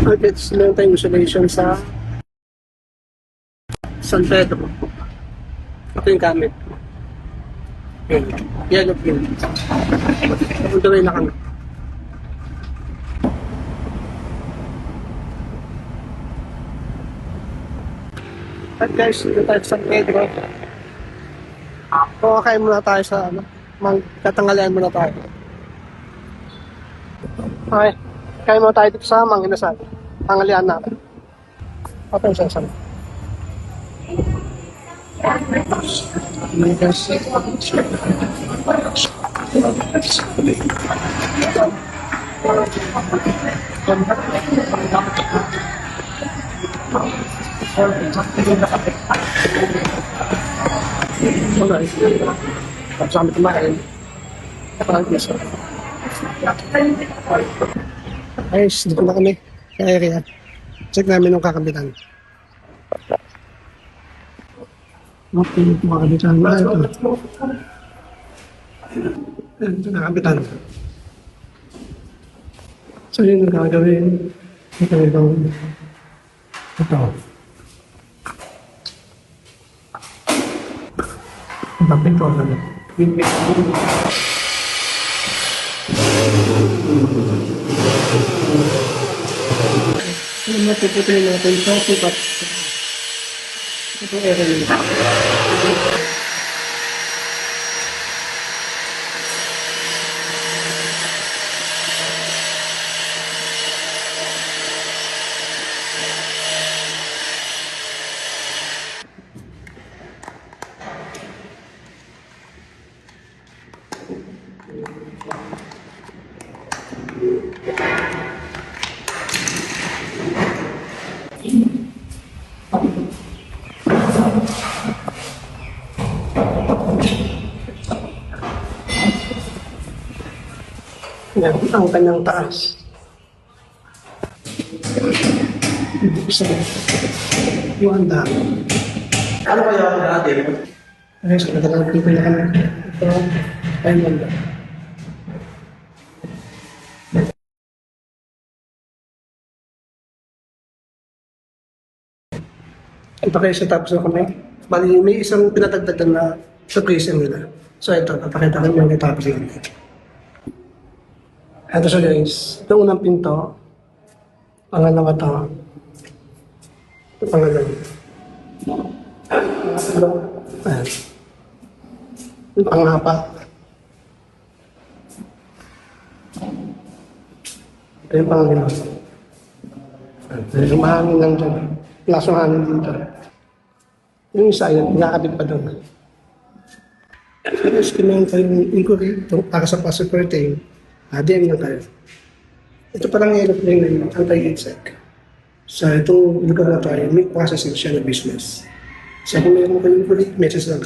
Okay, meron tayong installation sa San Pedro. Ito yung gamit. Yun. Yellow pin. On the way na kami. At guys, dito tayo sa San Pedro. Kakain muna tayo sa magtatangalian muna tayo. Okay. Kain muna tayo dito sa Manginasal. Tangalian natin. Patay sa isang. Okay. Tapos kami kumain. Parang piso. Guys, dito na kami sa area. Check namin yung kakabitan. Okay, yung kakabitan. Ito na kakabitan. So yun ang gagawin. Ito yung ito. Tapos ko na. Yung matututuloy natin sa sukat. Ito area. Yan ang kanyang taas. Isa yung handa. Ano kaya ako natin? Okay, so nagalaw dito na kami. Ito ay handa. Ito kayo sa tapos na kami. Bali, may isang pinatagdagan na surprise nila. So ito, papakita ko yung tapos yun. Ito siya guys. Ito unang pinto. Pangalawa to. Ito pangalawa. Ayan. Ito pang-apat. Ito yung pangalawa. Yung mahangin lang dyan. Lasong hangin dito. Yung isa yun, nakakabit pa doon. Tapos kinuhan ko yung inquiry para sa passport DM lang kayo. Ito parang aeroplane na yung anti-insect. Sa itong lugar na tayo, may processing siya na business. So kung meron kayong inquiry, message lang.